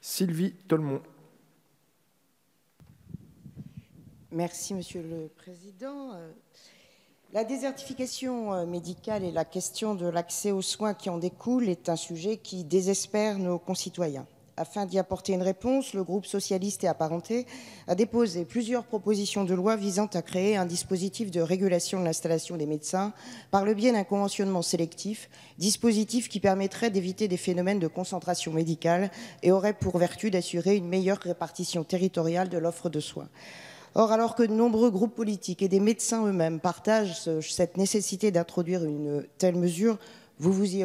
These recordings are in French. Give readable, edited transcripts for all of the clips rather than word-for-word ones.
Sylvie Tolmont. Merci, Monsieur le Président. La désertification médicale et la question de l'accès aux soins qui en découle est un sujet qui désespère nos concitoyens. Afin d'y apporter une réponse, le groupe socialiste et apparenté a déposé plusieurs propositions de loi visant à créer un dispositif de régulation de l'installation des médecins par le biais d'un conventionnement sélectif, dispositif qui permettrait d'éviter des phénomènes de concentration médicale et aurait pour vertu d'assurer une meilleure répartition territoriale de l'offre de soins. Or, alors que de nombreux groupes politiques et des médecins eux-mêmes partagent cette nécessité d'introduire une telle mesure, vous vous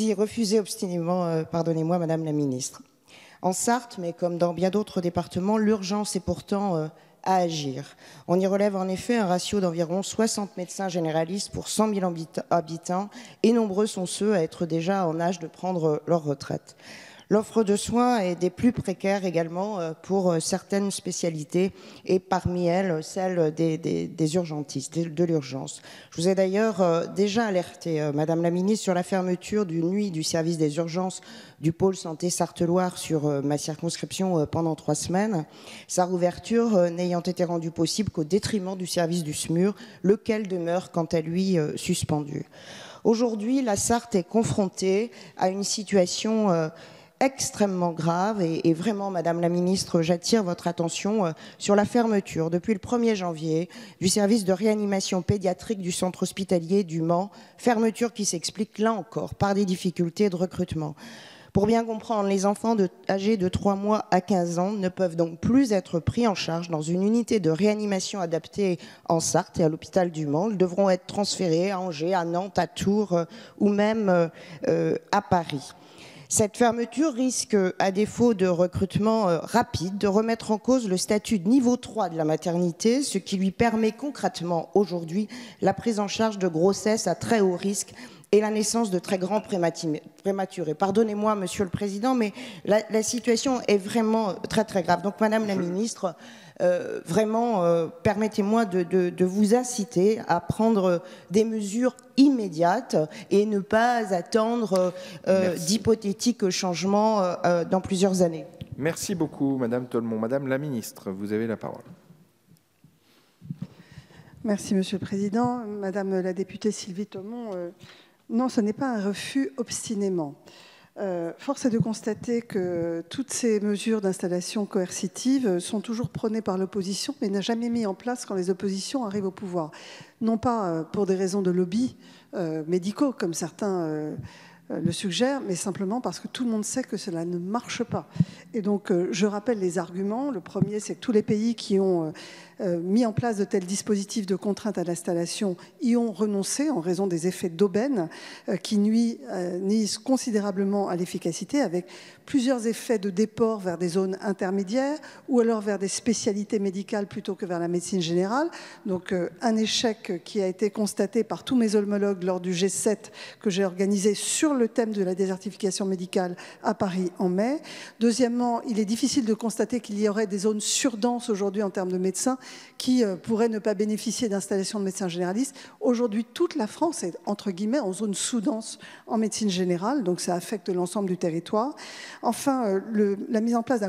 y refusez obstinément, pardonnez-moi, Madame la Ministre. En Sarthe, mais comme dans bien d'autres départements, l'urgence est pourtant à agir. On y relève en effet un ratio d'environ 60 médecins généralistes pour 100 000 habitants, et nombreux sont ceux à être déjà en âge de prendre leur retraite. L'offre de soins est des plus précaires également pour certaines spécialités et parmi elles, celle des urgentistes, de l'urgence. Je vous ai d'ailleurs déjà alerté, Madame la Ministre, sur la fermeture d'une nuit du service des urgences du pôle santé Sarthe-Loire sur ma circonscription pendant 3 semaines. Sa rouverture n'ayant été rendue possible qu'au détriment du service du SMUR, lequel demeure quant à lui suspendu. Aujourd'hui, la Sarthe est confrontée à une situation extrêmement grave et vraiment, Madame la Ministre, j'attire votre attention sur la fermeture depuis le 1er janvier du service de réanimation pédiatrique du centre hospitalier du Mans, fermeture qui s'explique là encore par des difficultés de recrutement. Pour bien comprendre, les enfants âgés de 3 mois à 15 ans ne peuvent donc plus être pris en charge dans une unité de réanimation adaptée en Sarthe et à l'hôpital du Mans. Ils devront être transférés à Angers, à Nantes, à Tours ou même à Paris. Cette fermeture risque, à défaut de recrutement rapide, de remettre en cause le statut de niveau 3 de la maternité, ce qui lui permet concrètement aujourd'hui la prise en charge de grossesses à très haut risque et la naissance de très grands prématurés. Pardonnez-moi, Monsieur le Président, mais la situation est vraiment très très grave. Donc, Madame la Ministre, permettez-moi de vous inciter à prendre des mesures immédiates et ne pas attendre d'hypothétiques changements dans plusieurs années. Merci beaucoup, Madame Tolmont. Madame la Ministre, vous avez la parole. Merci, Monsieur le Président. Madame la députée Sylvie Tolmont, non, ce n'est pas un refus obstinément. Force est de constater que toutes ces mesures d'installation coercitive sont toujours prônées par l'opposition, mais n'a jamais mis en place quand les oppositions arrivent au pouvoir. Non pas pour des raisons de lobby médicaux, comme certains le suggèrent, mais simplement parce que tout le monde sait que cela ne marche pas. Et donc, je rappelle les arguments. Le premier, c'est que tous les pays qui ont mis en place de tels dispositifs de contrainte à l'installation y ont renoncé en raison des effets d'aubaine qui nuisent considérablement à l'efficacité, avec plusieurs effets de déport vers des zones intermédiaires ou alors vers des spécialités médicales plutôt que vers la médecine générale. Donc un échec qui a été constaté par tous mes homologues lors du G7 que j'ai organisé sur le thème de la désertification médicale à Paris en mai. Deuxièmement, il est difficile de constater qu'il y aurait des zones surdenses aujourd'hui en termes de médecins qui pourraient ne pas bénéficier d'installations de médecins généralistes. Aujourd'hui, toute la France est, entre guillemets, en zone sous-dense en médecine générale, donc ça affecte l'ensemble du territoire. Enfin, la mise en place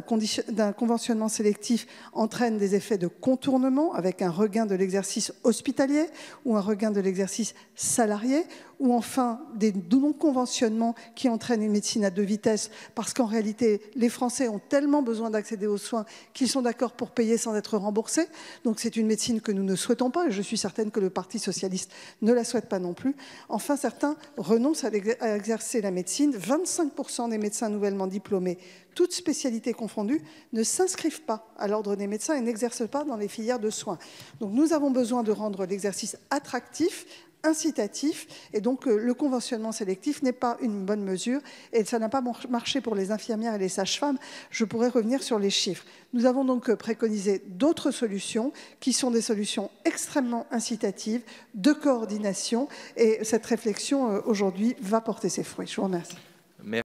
d'un conventionnement sélectif entraîne des effets de contournement avec un regain de l'exercice hospitalier ou un regain de l'exercice salarié, ou enfin des non-conventionnements qui entraînent une médecine à 2 vitesses, parce qu'en réalité, les Français ont tellement besoin d'accéder aux soins qu'ils sont d'accord pour payer sans être remboursés. Donc c'est une médecine que nous ne souhaitons pas, et je suis certaine que le Parti socialiste ne la souhaite pas non plus. Enfin, certains renoncent à exercer la médecine. 25% des médecins nouvellement diplômés, toutes spécialités confondues, ne s'inscrivent pas à l'ordre des médecins et n'exercent pas dans les filières de soins. Donc nous avons besoin de rendre l'exercice attractif, incitatif, et donc le conventionnement sélectif n'est pas une bonne mesure, et ça n'a pas marché pour les infirmières et les sages-femmes. Je pourrais revenir sur les chiffres. Nous avons donc préconisé d'autres solutions qui sont des solutions extrêmement incitatives, de coordination, et cette réflexion aujourd'hui va porter ses fruits. Je vous remercie.